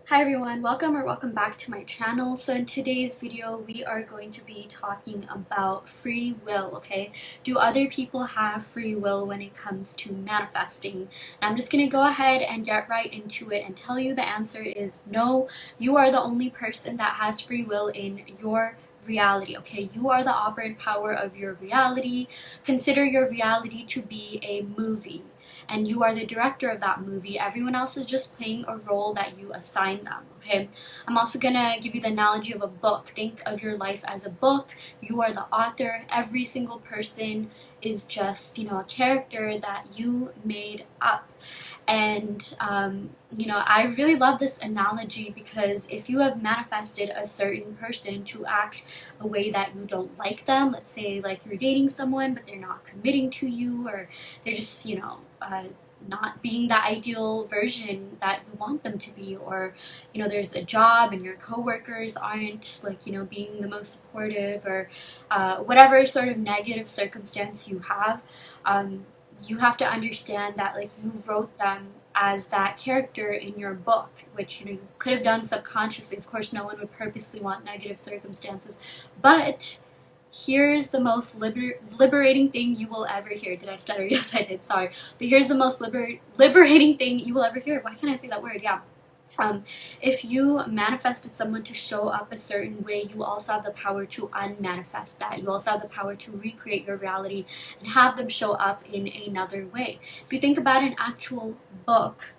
Hi everyone, welcome back to my channel. So in today's video, we are going to be talking about free will, okay? Do other people have free will when it comes to manifesting? And I'm just going to go ahead and get right into it and tell you the answer is no. You are the only person that has free will in your reality, okay? You are the operant power of your reality. Consider your reality to be a movie, and you are the director of that movie. Everyone else is just playing a role that you assign them, okay? I'm also gonna give you the analogy of a book. Think of your life as a book. You are the author. Every single person is just, a character that you made up. And, I really love this analogy because if you have manifested a certain person to act a way that you don't like them, let's say like you're dating someone but they're not committing to you, or they're just, not being the ideal version that you want them to be, or there's a job and your coworkers aren't like being the most supportive, or whatever sort of negative circumstance you have. You have to understand that like you wrote them as that character in your book, which you could have done subconsciously. Of course, no one would purposely want negative circumstances, but here's the most liberating thing you will ever hear. Did I stutter? Yes, I did. Sorry. But here's the most liberating thing you will ever hear. Why can't I say that word? Yeah. If you manifested someone to show up a certain way, you also have the power to unmanifest that. You also have the power to recreate your reality and have them show up in another way. If you think about an actual book,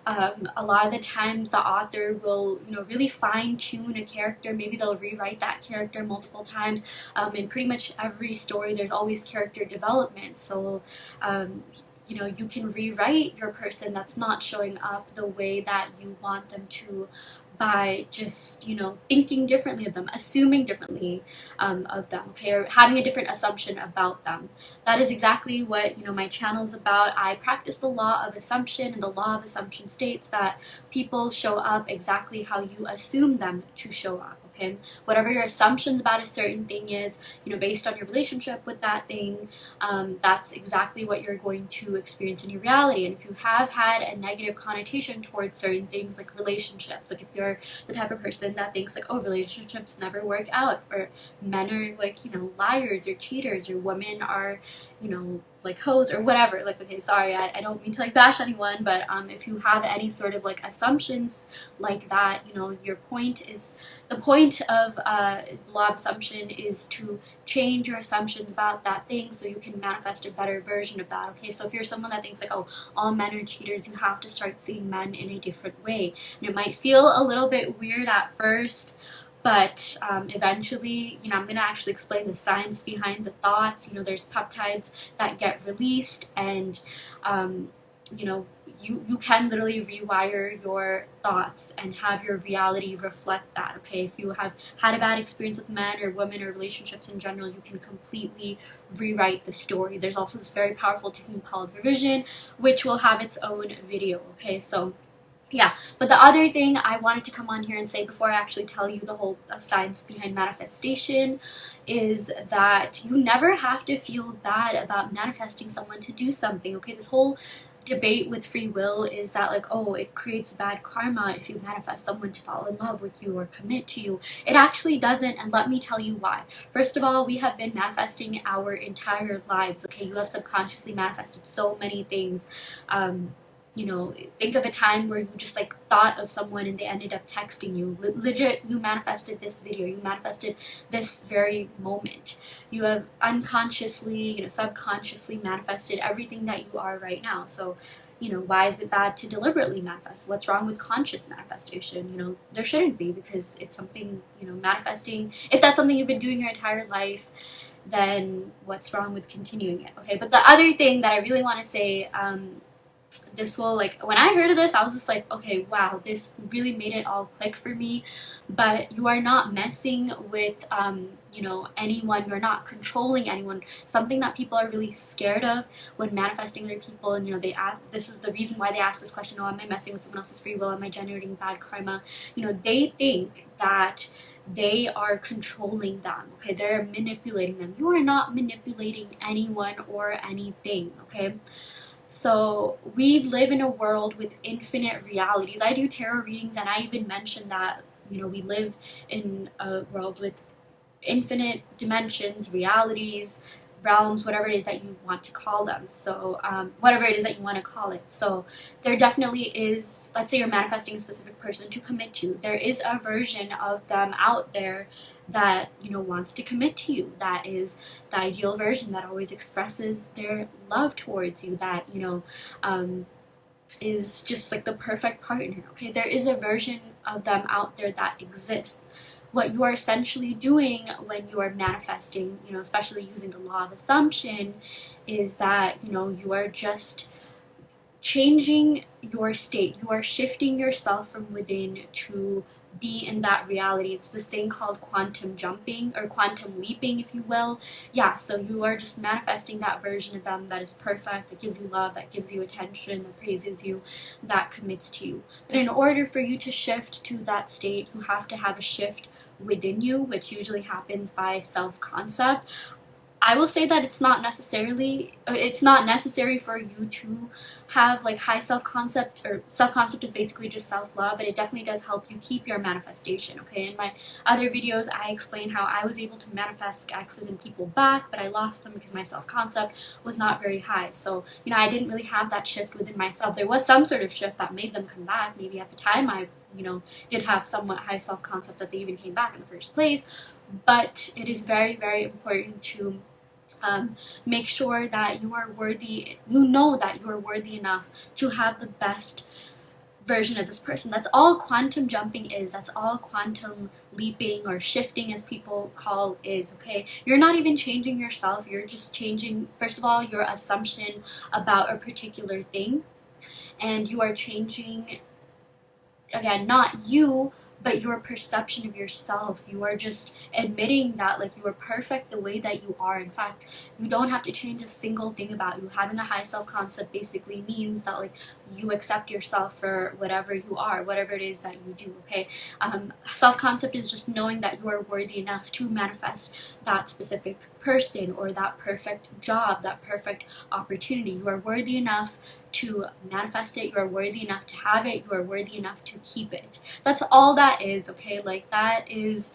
a lot of the times the author will really fine tune a character. Maybe they'll rewrite that character multiple times. In pretty much every story there's always character development, so you can rewrite your person that's not showing up the way that you want them to by just thinking differently of them, assuming differently of them, okay, or having a different assumption about them. That is exactly what my channel is about. I practice the law of assumption, and the law of assumption states that people show up exactly how you assume them to show up, okay? Whatever your assumptions about a certain thing is, based on your relationship with that thing, that's exactly what you're going to experience in your reality. And if you have had a negative connotation towards certain things like relationships, like if you're the type of person that thinks like, oh, relationships never work out, or men are like liars or cheaters, or women are like hoes or whatever, like, okay, sorry, I don't mean to like bash anyone, but if you have any sort of like assumptions like that, your point is, the point of law of assumption is to change your assumptions about that thing so you can manifest a better version of that, okay? So if you're someone that thinks like, oh, all men are cheaters, you have to start seeing men in a different way. And it might feel a little bit weird at first, but eventually, I'm going to actually explain the science behind the thoughts. There's peptides that get released, and you can literally rewire your thoughts and have your reality reflect that, okay? If you have had a bad experience with men or women or relationships in general, you can completely rewrite the story. There's also this very powerful technique called revision, which will have its own video, okay? So yeah, but the other thing I wanted to come on here and say before I actually tell you the whole science behind manifestation is that you never have to feel bad about manifesting someone to do something, okay? This whole debate with free will is that like, oh, it creates bad karma if you manifest someone to fall in love with you or commit to you. It actually doesn't, and let me tell you why. First of all, we have been manifesting our entire lives, okay? You have subconsciously manifested so many things. Think of a time where you just like thought of someone and they ended up texting you. Legit, you manifested this video. You manifested this very moment. You have unconsciously, subconsciously manifested everything that you are right now. So, why is it bad to deliberately manifest? What's wrong with conscious manifestation? There shouldn't be, because it's something, manifesting. If that's something you've been doing your entire life, then what's wrong with continuing it? Okay, but the other thing that I really want to say, this will, like, when I heard of this, I was just like, okay, wow, this really made it all click for me. But you are not messing with anyone. You're not controlling anyone. Something that people are really scared of when manifesting other people, and they ask, this is the reason why they ask this question, oh, am I messing with someone else's free will, am I generating bad karma? They think that they are controlling them, okay? They're manipulating them. You are not manipulating anyone or anything, okay? So we live in a world with infinite realities. I do tarot readings, and I even mentioned that, we live in a world with infinite dimensions, realities, realms, whatever it is that you want to call them. So, whatever it is that you want to call it. So, there definitely is, let's say you're manifesting a specific person to commit to. There is a version of them out there that, wants to commit to you. That is the ideal version that always expresses their love towards you, that, is just like the perfect partner. Okay, there is a version of them out there that exists. What you are essentially doing when you are manifesting, especially using the law of assumption, is that, you are just changing your state. You are shifting yourself from within to be in that reality. It's this thing called quantum jumping, or quantum leaping, if you will. Yeah, so you are just manifesting that version of them that is perfect, that gives you love, that gives you attention, that praises you, that commits to you. But in order for you to shift to that state, you have to have a shift within you, which usually happens by self-concept. I will say that it's not necessary for you to have like high self-concept, or self-concept is basically just self-love, but it definitely does help you keep your manifestation. Okay, in my other videos I explain how I was able to manifest exes and people back, but I lost them because my self-concept was not very high. So I didn't really have that shift within myself. There was some sort of shift that made them come back. Maybe at the time I did have somewhat high self-concept that they even came back in the first place. But it is very, very important to make sure that you are worthy, that you are worthy enough to have the best version of this person. That's all quantum jumping is. That's all quantum leaping, or shifting as people call, is. Okay, you're not even changing yourself. You're just changing, first of all, your assumption about a particular thing, and you are changing, again, not you, but your perception of yourself. You are just admitting that like you are perfect the way that you are. In fact, you don't have to change a single thing about you. Having a high self-concept basically means that like you accept yourself for whatever you are, whatever it is that you do. Okay, self-concept is just knowing that you are worthy enough to manifest that specific person, or that perfect job, that perfect opportunity. You are worthy enough to manifest it. You are worthy enough to have it. You are worthy enough to keep it. That's all that is. Okay, like that is,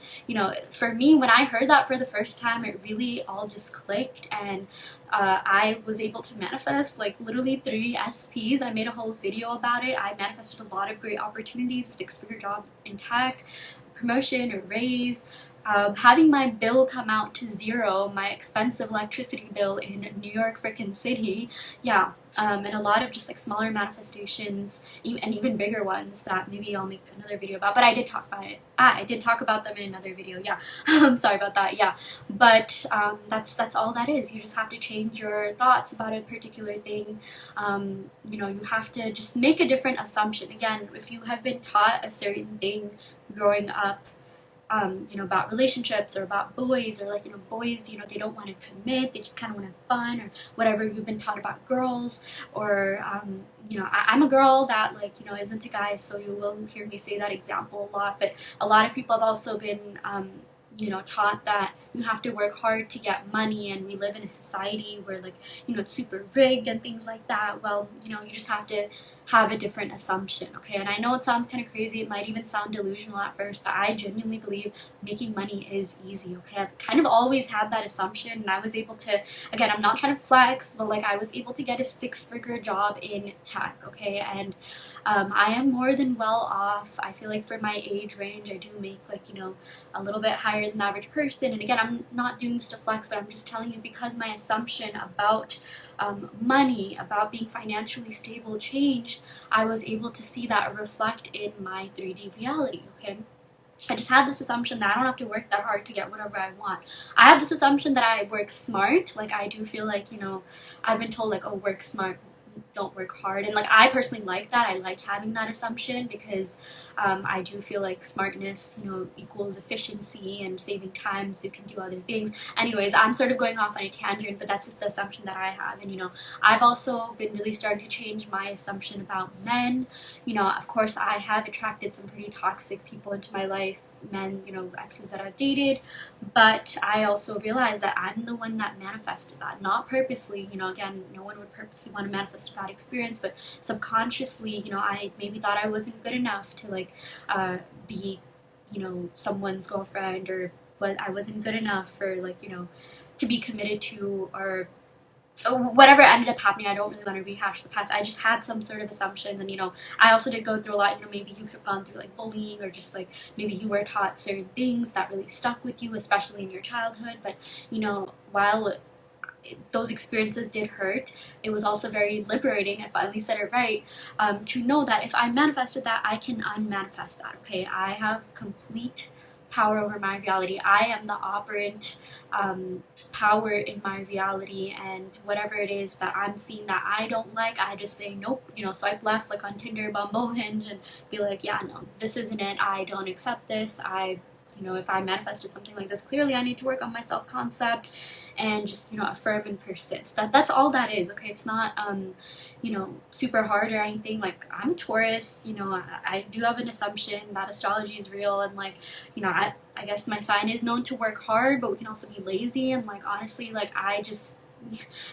for me, when I heard that for the first time, it really all just clicked, and I was able to manifest like literally 3 SPs. I made a whole video about it. I manifested a lot of great opportunities, a 6-figure job in tech, promotion, a raise, having my bill come out to 0, my expensive electricity bill in New York frickin' city. Yeah, and a lot of just like smaller manifestations, and even bigger ones that maybe I'll make another video about, but I did talk about it. I did talk about them in another video. Yeah, I'm sorry about that. Yeah, but that's all that is. You just have to change your thoughts about a particular thing. You have to just make a different assumption. Again, if you have been taught a certain thing growing up, about relationships, or about boys, or like, boys, they don't want to commit, they just kind of want to have fun, or whatever you've been taught about girls, or, I'm a girl that like, isn't a guy, so you will hear me say that example a lot, but a lot of people have also been, taught that you have to work hard to get money, and we live in a society where like, it's super rigged and things like that. Well, you just have to have a different assumption. Okay, and I know it sounds kind of crazy, it might even sound delusional at first, but I genuinely believe making money is easy. Okay, I've kind of always had that assumption, and I was able to, again, I'm not trying to flex, but like I was able to get a 6-figure job in tech. Okay, and I am more than well off. I feel like for my age range, I do make like, a little bit higher than the average person. And again, I'm not doing this to flex, but I'm just telling you because my assumption about money, about being financially stable changed, I was able to see that reflect in my 3D reality. Okay, I just had this assumption that I don't have to work that hard to get whatever I want. I have this assumption that I work smart. Like I do feel like, I've been told like, oh, work smart, don't work hard, and like I personally like that. I like having that assumption because I do feel like smartness, equals efficiency and saving time, so you can do other things. Anyways, I'm sort of going off on a tangent, but that's just the assumption that I have. And I've also been really starting to change my assumption about men. Of course, I have attracted some pretty toxic people into my life, men, exes that I've dated, but I also realized that I'm the one that manifested that, not purposely. Again, no one would purposely want to manifest a bad experience, but subconsciously, you know, I maybe thought I wasn't good enough to like be, you know, someone's girlfriend, or I wasn't good enough for like, you know, to be committed to, or whatever ended up happening. I don't really want to rehash the past. I just had some sort of assumptions, and you know, I also did go through a lot. You know, maybe you could have gone through like bullying, or just like maybe you were taught certain things that really stuck with you, especially in your childhood. But you know, while those experiences did hurt, it was also very liberating, if I at least said it right, to know that if I manifested that, I can unmanifest that. Okay, I have complete power over my reality. I am the operant power in my reality, and whatever it is that I'm seeing that I don't like, I just say nope, you know, swipe left like on Tinder, Bumble, Hinge, and be like, yeah, no, this isn't it. I don't accept this. You know, if I manifested something like this, clearly I need to work on my self-concept and just, you know, affirm and persist. That's all that is, okay? It's not, you know, super hard or anything. Like, I'm a Taurus, you know, I do have an assumption that astrology is real, and like, you know, I guess my sign is known to work hard, but we can also be lazy, and like, honestly, like, I just,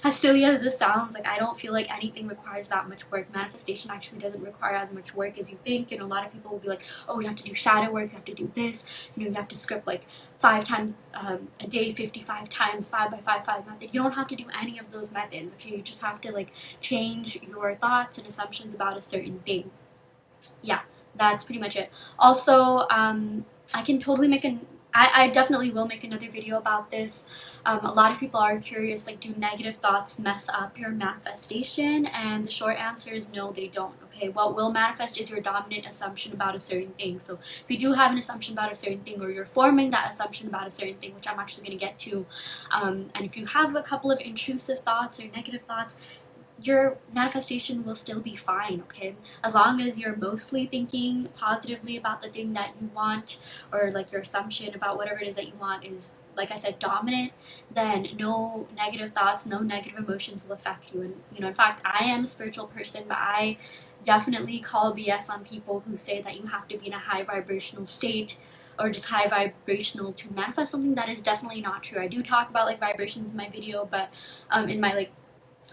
as silly as this sounds, like I don't feel like anything requires that much work. Manifestation actually doesn't require as much work as you think. You know, a lot of people will be like, oh, you have to do shadow work, you have to do this, you know, you have to script like 5 times a day, 55 times, 5 by 5, 5 method. You don't have to do any of those methods, okay? You just have to like change your thoughts and assumptions about a certain thing. Yeah, that's pretty much it. Also, I can totally make I definitely will make another video about this. A lot of people are curious, like, do negative thoughts mess up your manifestation? And the short answer is no, they don't. Okay, what will manifest is your dominant assumption about a certain thing. So if you do have an assumption about a certain thing, or you're forming that assumption about a certain thing, which I'm actually going to get to, and if you have a couple of intrusive thoughts or negative thoughts, your manifestation will still be fine, okay? As long as you're mostly thinking positively about the thing that you want, or like your assumption about whatever it is that you want is, like I said, dominant, then no negative thoughts, no negative emotions will affect you. And you know, in fact, I am a spiritual person, but I definitely call BS on people who say that you have to be in a high vibrational state or just high vibrational to manifest something. That is definitely not true. I do talk about like vibrations in my video, but in my like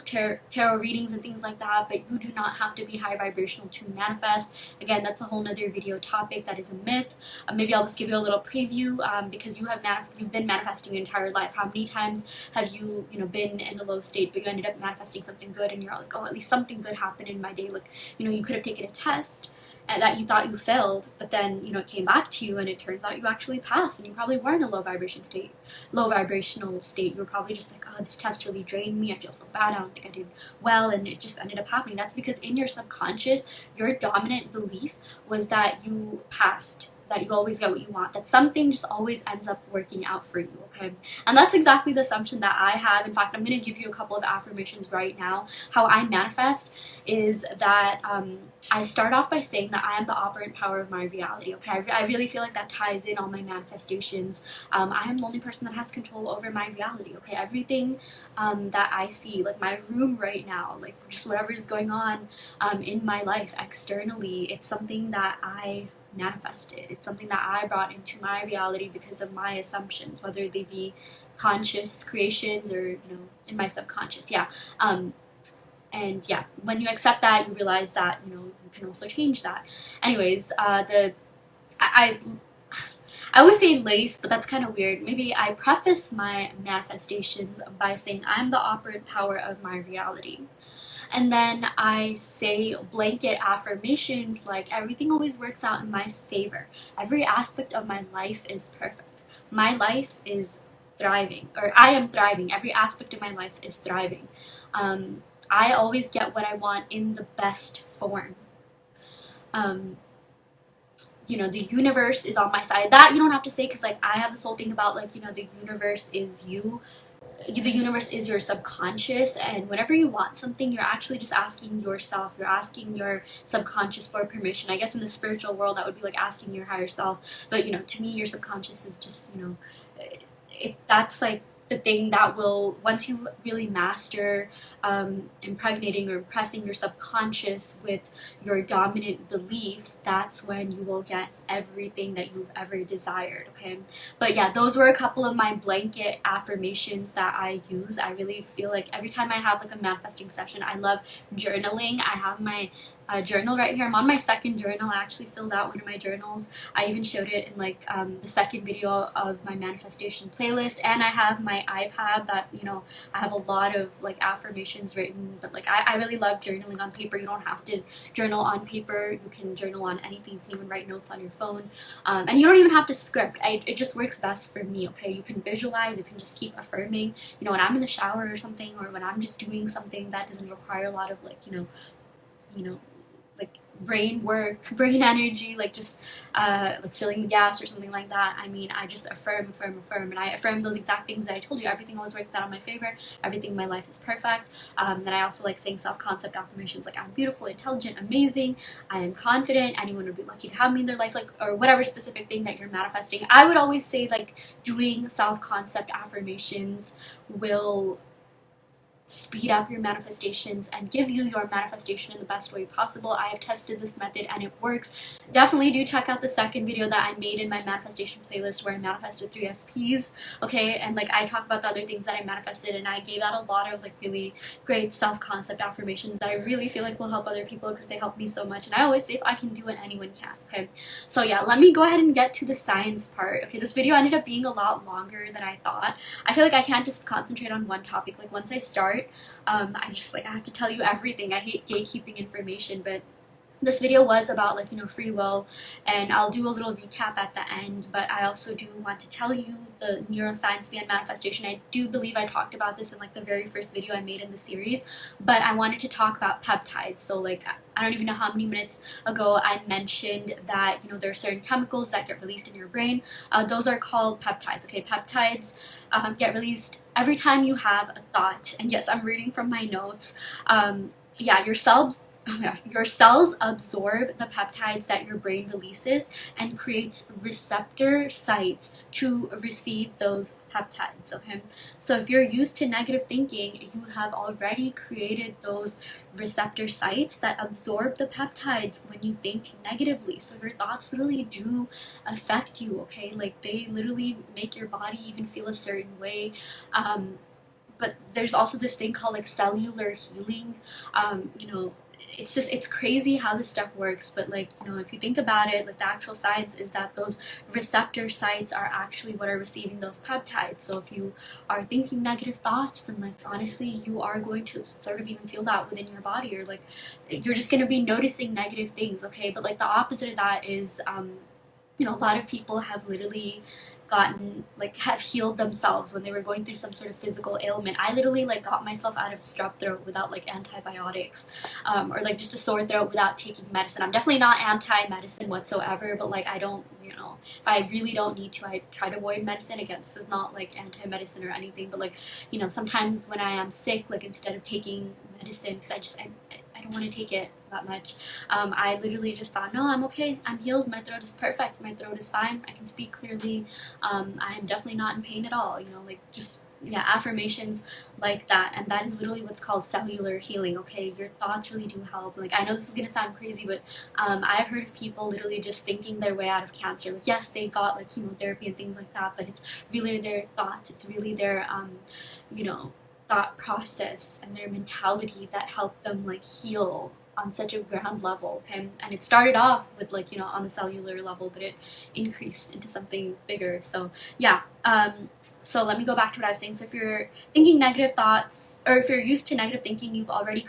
tarot readings and things like that, but you do not have to be high vibrational to manifest. Again, that's a whole nother video topic. That is a myth. Maybe I'll just give you a little preview, because you've been manifesting your entire life. How many times have you been in a low state, but you ended up manifesting something good, and you're like, oh, at least something good happened in my day. Like, you could have taken a test and that you thought you failed, but then it came back to you and it turns out you actually passed, and you probably were in a low vibrational state. You were probably just like, oh, this test really drained me, I feel so bad, I don't think I did well, and it just ended up happening. That's because in your subconscious, your dominant belief was that you passed, that you always get what you want, that something just always ends up working out for you, okay? And that's exactly the assumption that I have. In fact, I'm going to give you a couple of affirmations right now. How I manifest is that I start off by saying that I am the operant power of my reality, okay? I really feel like that ties in all my manifestations. I am the only person that has control over my reality, okay? Everything that I see, like my room right now, like just whatever is going on in my life externally, it's something that I manifested. It's something that I brought into my reality because of my assumptions, whether they be conscious creations or in my subconscious. And yeah, when you accept that, you realize that you can also change that. Anyways, I always say lace, but that's kind of weird. Maybe I preface my manifestations by saying I'm the operant power of my reality. And then I say blanket affirmations like everything always works out in my favor. Every aspect of my life is perfect. My life is thriving, or I am thriving. Every aspect of my life is thriving. I always get what I want in the best form. The universe is on my side. That you don't have to say, because like I have this whole thing about like, the universe is you. The universe is your subconscious, and whenever you want something, you're actually just asking yourself, you're asking your subconscious for permission. I guess in the spiritual world that would be like asking your higher self, but to me your subconscious is just that's like the thing that will, once you really master impregnating or impressing your subconscious with your dominant beliefs, that's when you will get everything that you've ever desired, okay? But yeah, those were a couple of my blanket affirmations that I use. I really feel like every time I have like a manifesting session, I love journaling. I have my journal right here. I'm on my second journal. I actually filled out one of my journals. I even showed it in like the second video of my manifestation playlist, and I have my iPad that, you know, I have a lot of like affirmations written, but like I really love journaling on paper. You don't have to journal on paper. You can journal on anything. You can even write notes on your phone, and you don't even have to script. It just works best for me, okay? You can visualize, you can just keep affirming, you know, when I'm in the shower or something, or when I'm just doing something that doesn't require a lot of like, you know, like brain work, brain energy, like just like filling the gas or something like that. I mean, I just affirm, and I affirm those exact things that I told you. Everything always works out in my favor. Everything in my life is perfect. Then I also like saying self-concept affirmations, like I'm beautiful, intelligent, amazing, I am confident, anyone would be lucky to have me in their life, like, or whatever specific thing that you're manifesting. I would always say like doing self-concept affirmations will speed up your manifestations and give you your manifestation in the best way possible. I have tested this method and it works. Definitely do check out the second video that I made in my manifestation playlist where I manifested 3 SPs, okay? And like I talk about the other things that I manifested, and I gave out a lot of like really great self-concept affirmations that I really feel like will help other people because they help me so much. And I always say if I can do it, anyone can, okay? So yeah, let me go ahead and get to the science part. Okay, this video ended up being a lot longer than I thought. I feel like I can't just concentrate on one topic. Like once I start, I just like I have to tell you everything. I hate gatekeeping information, but this video was about like, you know, free will, and I'll do a little recap at the end. But I also do want to tell you the neuroscience behind manifestation. I do believe I talked about this in like the very first video I made in the series, but I wanted to talk about peptides. So like I don't even know how many minutes ago I mentioned that, you know, there are certain chemicals that get released in your brain. Those are called peptides, okay? Peptides get released every time you have a thought. And yes, I'm reading from my notes. Yeah, your cells absorb the peptides that your brain releases and creates receptor sites to receive those peptides, okay? So if you're used to negative thinking, you have already created those receptor sites that absorb the peptides when you think negatively. So your thoughts literally do affect you, okay? Like they literally make your body even feel a certain way. But there's also this thing called like cellular healing. You know, it's crazy how this stuff works, but like, you know, if you think about it, like the actual science is that those receptor sites are actually what are receiving those peptides. So if you are thinking negative thoughts, then like honestly you are going to sort of even feel that within your body, or like you're just going to be noticing negative things, okay? But like the opposite of that is you know, a lot of people have literally have healed themselves when they were going through some sort of physical ailment. I literally like got myself out of strep throat without like antibiotics, or like just a sore throat without taking medicine. I'm definitely not anti-medicine whatsoever, but like I don't, you know, if I really don't need to, I try to avoid medicine. Again, this is not like anti-medicine or anything, but like, you know, sometimes when I am sick, like instead of taking medicine, because I don't want to take it that much, I literally just thought, no, I'm okay, I'm healed, my throat is perfect, my throat is fine, I can speak clearly, I'm definitely not in pain at all, you know, like just, yeah, affirmations like that. And that is literally what's called cellular healing, okay? Your thoughts really do help. Like I know this is gonna sound crazy, but I've heard of people literally just thinking their way out of cancer. Like yes, they got like chemotherapy and things like that, but it's really their thoughts, it's really their you know, thought process and their mentality that helped them like heal on such a ground level, okay? And it started off with like, you know, on the cellular level, but it increased into something bigger. So yeah, so let me go back to what I was saying. So if you're thinking negative thoughts, or if you're used to negative thinking, you've already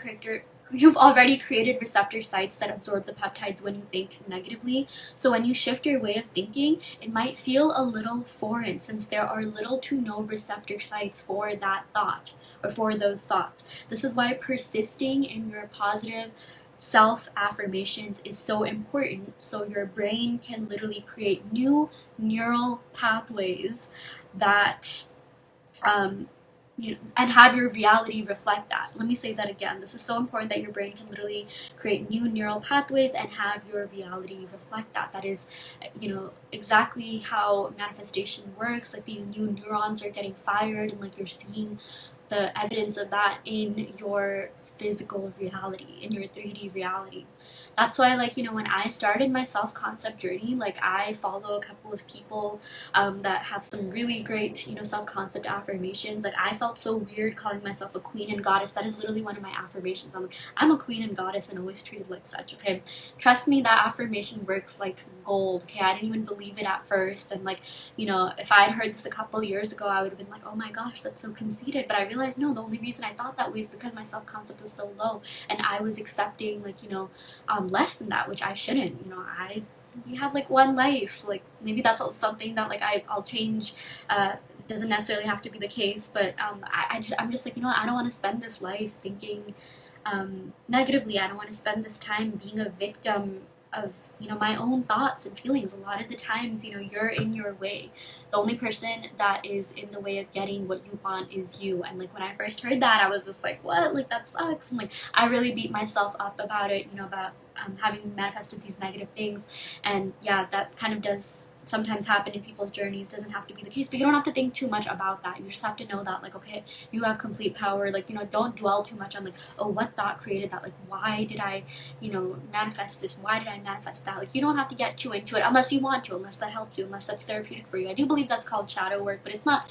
created receptor sites that absorb the peptides when you think negatively. So when you shift your way of thinking, it might feel a little foreign since there are little to no receptor sites for that thought or for those thoughts. This is why persisting in your positive self-affirmations is so important, so your brain can literally create new neural pathways that and have your reality reflect that. Let me say that again. This is so important, that your brain can literally create new neural pathways and have your reality reflect that. That is, exactly how manifestation works. Like, these new neurons are getting fired, and like you're seeing the evidence of that in your physical reality, in your 3D reality. That's why, like, when I started my self-concept journey, like, I follow a couple of people that have some really great, self-concept affirmations. Like, I felt so weird calling myself a queen and goddess. That is literally one of my affirmations. I'm a queen and goddess, and always treated like such, okay? Trust me, that affirmation works like gold, okay? I didn't even believe it at first, and like, if I had heard this a couple years ago, I would have been like, oh my gosh, that's so conceited. But I realized, no, the only reason I thought that way is because my self-concept was so low, and I was accepting, like, less than that, which I shouldn't. We have like one life. Like, maybe that's also something that, like, I'll change. Doesn't necessarily have to be the case, but I'm just like, I don't want to spend this life thinking negatively. I don't want to spend this time being a victim of my own thoughts and feelings. A lot of the times, you're in your way. The only person that is in the way of getting what you want is you. And like, when I first heard that, I was just like, what? Like, that sucks. And like, I really beat myself up about it, about having manifested these negative things. And yeah, that kind of does sometimes happen in people's journeys. Doesn't have to be the case, but you don't have to think too much about that. You just have to know that, like, okay, you have complete power. Like, don't dwell too much on, like, oh, what thought created that? Like, why did I manifest this? Why did I manifest that? Like, you don't have to get too into it unless you want to, unless that helps you, unless that's therapeutic for you. I do believe that's called shadow work, but it's not,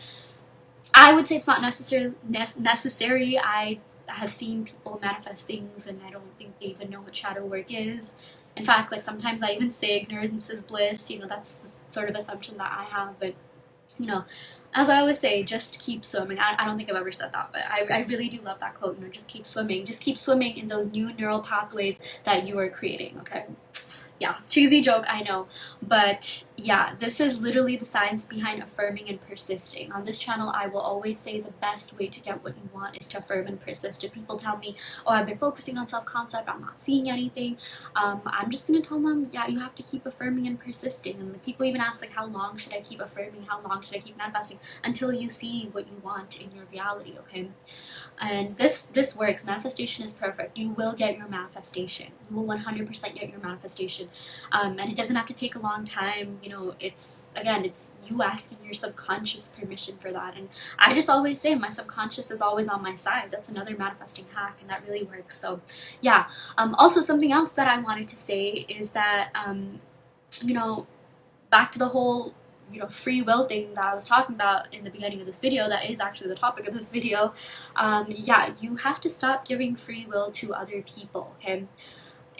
I would say it's not necessary. I have seen people manifest things, and I don't think they even know what shadow work is. In fact, like, sometimes I even say ignorance is bliss. That's the sort of assumption that I have. But, as I always say, just keep swimming. I don't think I've ever said that, but I really do love that quote. Just keep swimming. Just keep swimming in those new neural pathways that you are creating, okay? Yeah, cheesy joke, I know. But yeah, this is literally the science behind affirming and persisting. On this channel, I will always say the best way to get what you want is to affirm and persist. If people tell me, oh, I've been focusing on self-concept, I'm not seeing anything, I'm just going to tell them, yeah, you have to keep affirming and persisting. And the people even ask, like, how long should I keep affirming? How long should I keep manifesting? Until you see what you want in your reality, okay? And this works. Manifestation is perfect. You will get your manifestation. You will 100% get your manifestation. And it doesn't have to take a long time. It's you asking your subconscious permission for that. And I just always say my subconscious is always on my side. That's another manifesting hack, and that really works. So yeah. Also, something else that I wanted to say is that back to the whole free will thing that I was talking about in the beginning of this video, that is actually the topic of this video. Yeah, you have to stop giving free will to other people, okay?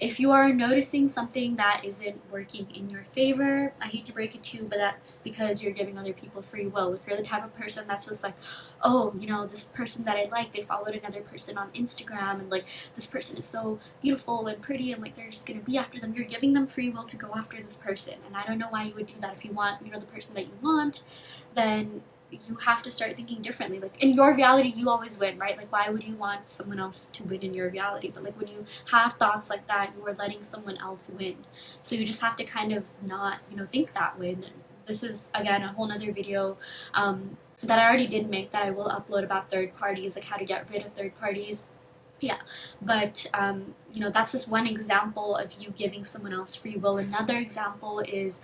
If you are noticing something that isn't working in your favor, I hate to break it to you, but that's because you're giving other people free will. If you're the type of person that's just like, oh, this person that I like, they followed another person on Instagram, and like, this person is so beautiful and pretty, and like, they're just gonna be after them. You're giving them free will to go after this person, and I don't know why you would do that. If you want, the person that you want, then you have to start thinking differently. Like, in your reality, you always win, right? Like, why would you want someone else to win in your reality? But like, when you have thoughts like that, you are letting someone else win. So you just have to kind of not think that way. And this is, again, a whole nother video that I already did make, that I will upload, about third parties, like how to get rid of third parties. Yeah, but that's just one example of you giving someone else free will. Another example is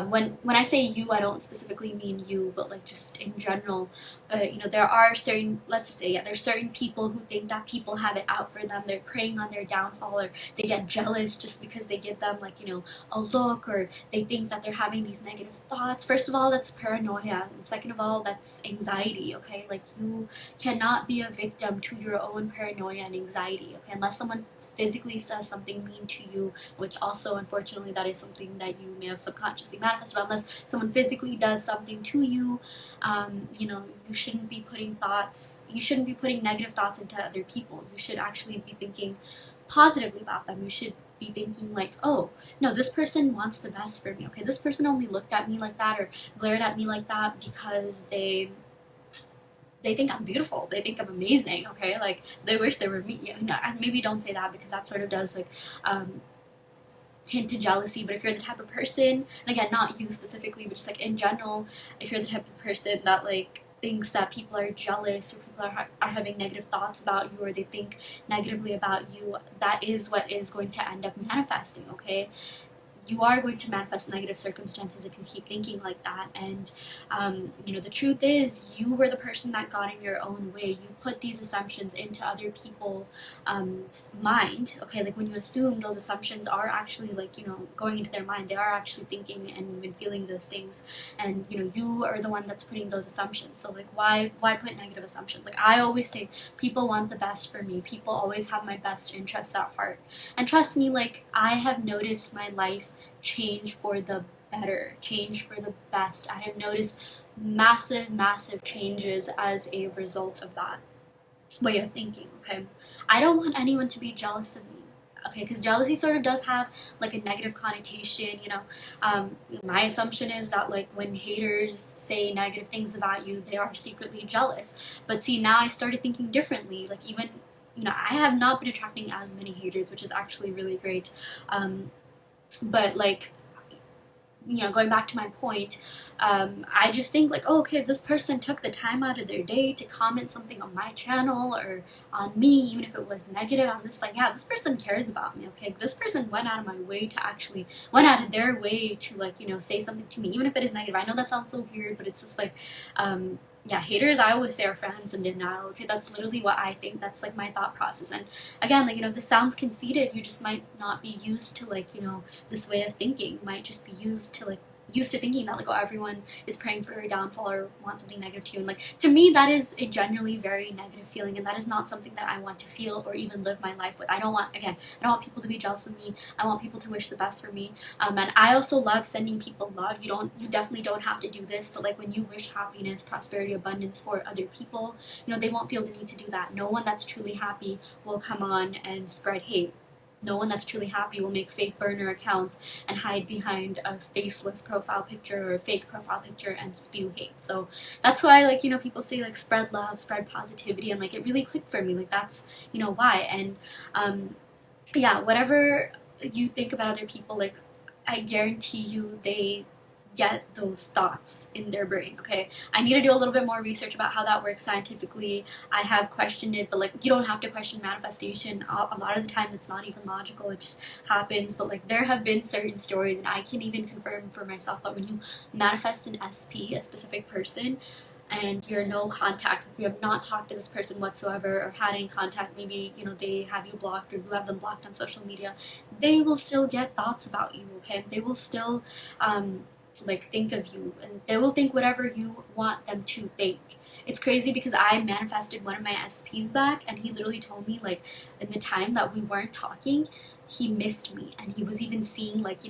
when I say you, I don't specifically mean you, but like, just in general. But there are certain, let's just say, yeah, there's certain people who think that people have it out for them. They're preying on their downfall, or they get jealous just because they give them, like, a look, or they think that they're having these negative thoughts. First of all, that's paranoia, and second of all, that's anxiety, okay? Like, you cannot be a victim to your own paranoia and anxiety, okay? Unless someone physically says something mean to you, which also, unfortunately, that is something that you may have subconsciously manifested. Unless someone physically does something to you, you shouldn't be putting negative thoughts into other people. You should actually be thinking positively about them. You should be thinking like, oh, no, this person wants the best for me, okay? This person only looked at me like that, or glared at me like that, because they think I'm beautiful. They think I'm amazing, okay? Like, they wish they were me. And maybe don't say that, because that sort of does, like, hint to jealousy. But if you're the type of person, and again, not you specifically, but just like in general, if you're the type of person that, like, thinks that people are jealous, or people are having negative thoughts about you, or they think negatively about you, that is what is going to end up manifesting, okay? You are going to manifest negative circumstances if you keep thinking like that. And the truth is, you were the person that got in your own way. You put these assumptions into other people's mind, okay? Like when you assume, those assumptions are actually like, going into their mind. They are actually thinking and even feeling those things, and you are the one that's putting those assumptions. So like, why put negative assumptions? Like I always say, people want the best for me. People always have my best interests at heart. And trust me, like I have noticed my life change for the better, change for the best. I have noticed massive changes as a result of that way of thinking, okay? I don't want anyone to be jealous of me, okay? Because jealousy sort of does have like a negative connotation, my assumption is that like when haters say negative things about you, they are secretly jealous. But see, now I started thinking differently. Like even I have not been attracting as many haters, which is actually really great. But like, going back to my point, I just think like, oh, okay, if this person took the time out of their day to comment something on my channel or on me, even if it was negative, I'm just like, yeah, this person cares about me, okay? This person went out of their way to like, say something to me, even if it is negative. I know that sounds so weird, but it's just like, yeah, haters, I always say, are fans in denial, okay? That's literally what I think. That's like my thought process. And again, like, this sounds conceited. You just might not be used to like, this way of thinking. You might just be used to thinking that like, oh, everyone is praying for your downfall or wants something negative to you. And like, to me, that is a genuinely very negative feeling, and that is not something that I want to feel or even live my life with. I don't want people to be jealous of me. I want people to wish the best for me. And I also love sending people love. You definitely don't have to do this, but like when you wish happiness, prosperity, abundance for other people, they won't feel the need to do that. No one that's truly happy will come on and spread hate. No one that's truly happy will make fake burner accounts and hide behind a faceless profile picture or a fake profile picture and spew hate. So that's why, like, people say like spread love, spread positivity, and like it really clicked for me. Like that's why. And yeah, whatever you think about other people, like I guarantee you they get those thoughts in their brain, okay? I need to do a little bit more research about how that works scientifically. I have questioned it, but like you don't have to question manifestation. A lot of the time it's not even logical, it just happens. But like there have been certain stories, and I can even confirm for myself that when you manifest an SP, a specific person, and you're no contact, if you have not talked to this person whatsoever or had any contact, maybe they have you blocked or you have them blocked on social media, they will still get thoughts about you, okay? They will still like think of you, and they will think whatever you want them to think. It's crazy because I manifested one of my SPs back, and he literally told me like in the time that we weren't talking, he missed me, and he was even seeing like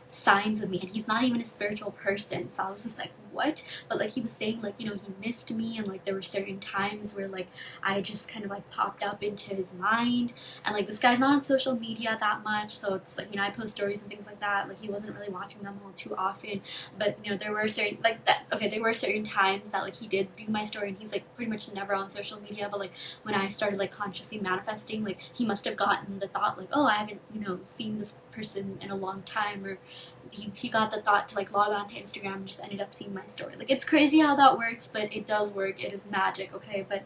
signs of me, and he's not even a spiritual person. So I was just like, what? But like he was saying like he missed me, and like there were certain times where like I just kind of like popped up into his mind. And like this guy's not on social media that much, so it's like I post stories and things like that. Like he wasn't really watching them all too often, but there were certain there were certain times that like he did view my story, and he's like pretty much never on social media. But like when I started like consciously manifesting, like he must have gotten the thought like, oh, I haven't seen this person in a long time, or he got the thought to like log on to Instagram and just ended up seeing my story. Like it's crazy how that works, but it does work. It is magic, okay? But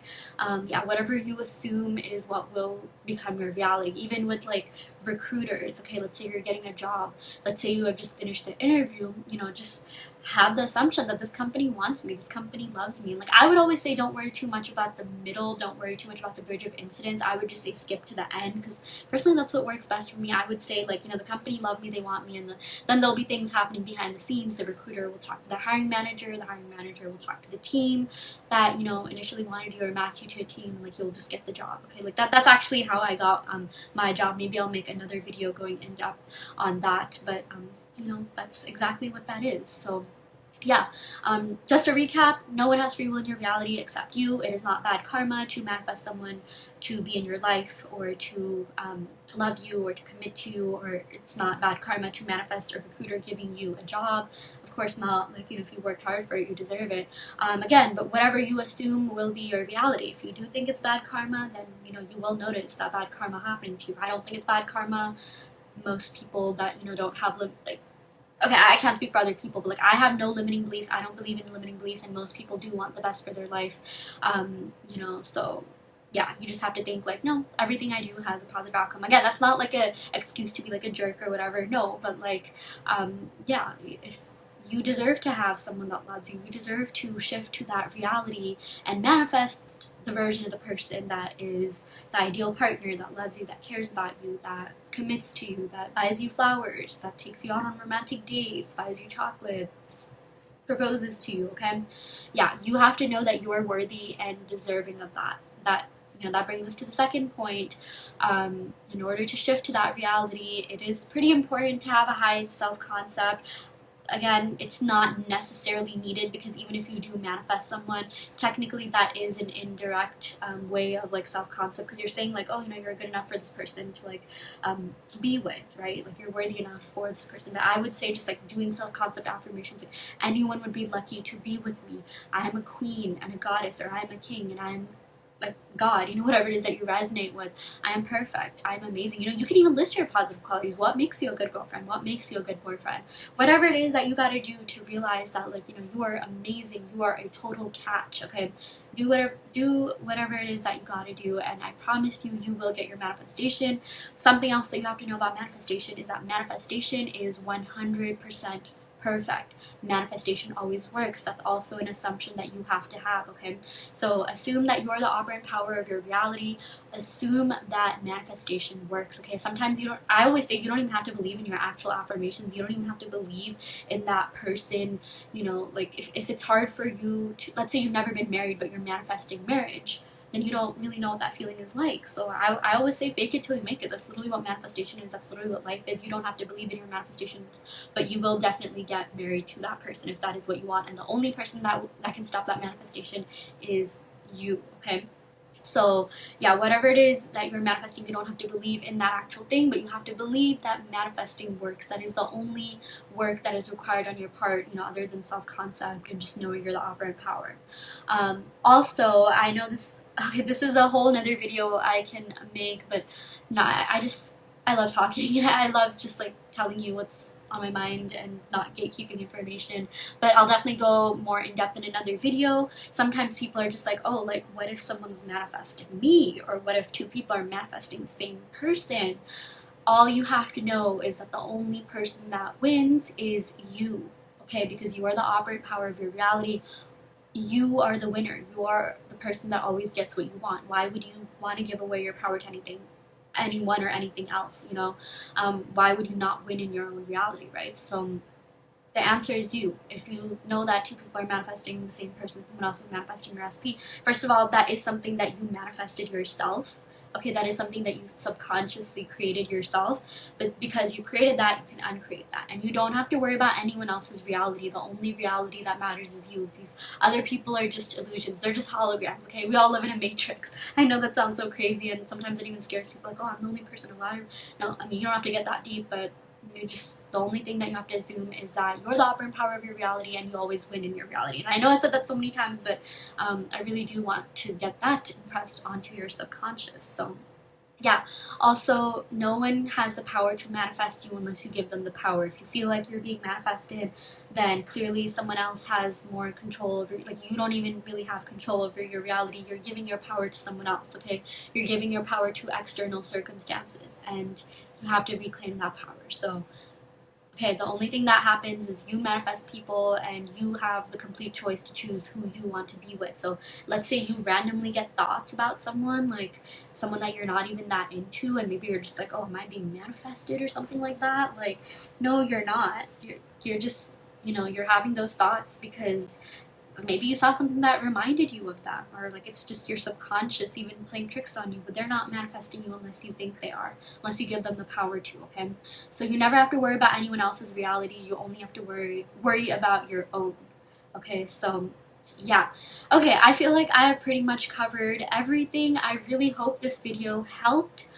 yeah, whatever you assume is what will become your reality. Even with like recruiters, okay, let's say you're getting a job, let's say you have just finished the interview, just have the assumption that this company wants me, this company loves me. And like I would always say, don't worry too much about the middle, don't worry too much about the bridge of incidents. I would just say skip to the end, because personally that's what works best for me. I would say like the company love me, they want me, and then there'll be things happening behind the scenes. The recruiter will talk to the hiring manager will talk to the team that initially wanted you or matched you to a team, like you'll just get the job, okay? Like that's actually how I got my job. Maybe I'll make another video going in depth on that, but that's exactly what that is. So yeah, just to recap, no one has free will in your reality except you. It is not bad karma to manifest someone to be in your life, or to love you, or to commit to you, or it's not bad karma to manifest a recruiter giving you a job. Of course not. Like if you worked hard for it, you deserve it. Again, but whatever you assume will be your reality. If you do think it's bad karma, then you will notice that bad karma happening to you. I don't think it's bad karma. Most people that don't have okay, I can't speak for other people, but like I have no limiting beliefs. I don't believe in limiting beliefs, and most people do want the best for their life. You know, so yeah, you just have to think like, no, everything I do has a positive outcome. Again, that's not like a excuse to be like a jerk or whatever. No, but like, yeah, if you deserve to have someone that loves you, you deserve to shift to that reality and manifest the version of the person that is the ideal partner, that loves you, that cares about you, that commits to you, that buys you flowers, that takes you out on romantic dates, buys you chocolates, proposes to you. Okay, yeah, you have to know that you are worthy and deserving of that. You know, that brings us to the second point. In order to shift to that reality, it is pretty important to have a high self-concept. Again, it's not necessarily needed, because even if you do manifest someone, technically that is an indirect way of like self-concept, because you're saying like, oh, you know, you're good enough for this person to like be with, right? Like you're worthy enough for this person. But I would say just like doing self-concept affirmations, like, anyone would be lucky to be with me. I am a queen and a goddess, or I am a king and I am like God, you know, whatever it is that you resonate with. I am perfect. I am amazing. You know, you can even list your positive qualities. What makes you a good girlfriend? What makes you a good boyfriend? Whatever it is that you got to do to realize that, like, you know, you are amazing. You are a total catch. Okay, do whatever it is that you got to do, and I promise you, you will get your manifestation. Something else that you have to know about manifestation is that manifestation is 100% perfect. Manifestation always works. That's also an assumption that you have to have, okay? So assume that you are the operant power of your reality. Assume that manifestation works, okay? Sometimes you don't, I always say you don't even have to believe in your actual affirmations. You don't even have to believe in that person, you know, like if it's hard for you to, let's say you've never been married, but you're manifesting marriage, then you don't really know what that feeling is like. So I always say fake it till you make it. That's literally what manifestation is. That's literally what life is. You don't have to believe in your manifestations, but you will definitely get married to that person if that is what you want. And the only person that can stop that manifestation is you, okay? So yeah, whatever it is that you're manifesting, you don't have to believe in that actual thing, but you have to believe that manifesting works. That is the only work that is required on your part, you know, other than self-concept and just knowing you're the operant power. Also, I know this, okay, this is a whole nother video I can make, but no, I love talking. I love just like telling you what's on my mind and not gatekeeping information, but I'll definitely go more in depth in another video. Sometimes people are just like, oh, like what if someone's manifesting me, or what if two people are manifesting the same person? All you have to know is that the only person that wins is you, okay? Because you are the operant power of your reality. You are the winner. You are the person that always gets what you want. Why would you want to give away your power to anyone or anything else, you know? Why would you not win in your own reality, right? So the answer is you. If you know that two people are manifesting the same person, someone else is manifesting your SP, first of all, that is something that you manifested yourself. Okay, that is something that you subconsciously created yourself, but because you created that, you can uncreate that, and you don't have to worry about anyone else's reality. The only reality that matters is you. These other people are just illusions. They're just holograms, okay? We all live in a matrix. I know that sounds so crazy, and sometimes it even scares people, like, oh, I'm the only person alive. No, I mean, you don't have to get that deep, but the only thing that you have to assume is that you're the operant power of your reality, and you always win in your reality. And I know I said that so many times, but I really do want to get that impressed onto your subconscious. So yeah, also, no one has the power to manifest you unless you give them the power. If you feel like you're being manifested, then clearly someone else has more control over, like, you don't even really have control over your reality. You're giving your power to someone else, okay? You're giving your power to external circumstances, and you have to reclaim that power. So okay, the only thing that happens is you manifest people, and you have the complete choice to choose who you want to be with. So let's say you randomly get thoughts about someone, like someone that you're not even that into, and maybe you're just like, oh, am I being manifested or something like that? Like, no, you're not. You're just, you know, you're having those thoughts because maybe you saw something that reminded you of them, or like it's just your subconscious even playing tricks on you, but they're not manifesting you unless you think they are, unless you give them the power to, okay? So you never have to worry about anyone else's reality. You only have to worry about your own, okay? So yeah, okay, I feel like I have pretty much covered everything. I really hope this video helped.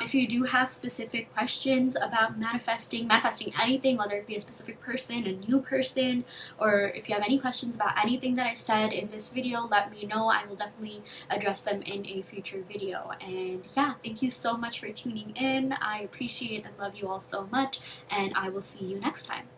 If you do have specific questions about manifesting anything, whether it be a specific person, a new person, or if you have any questions about anything that I said in this video, let me know. I will definitely address them in a future video. And yeah, thank you so much for tuning in. I appreciate and love you all so much, and I will see you next time.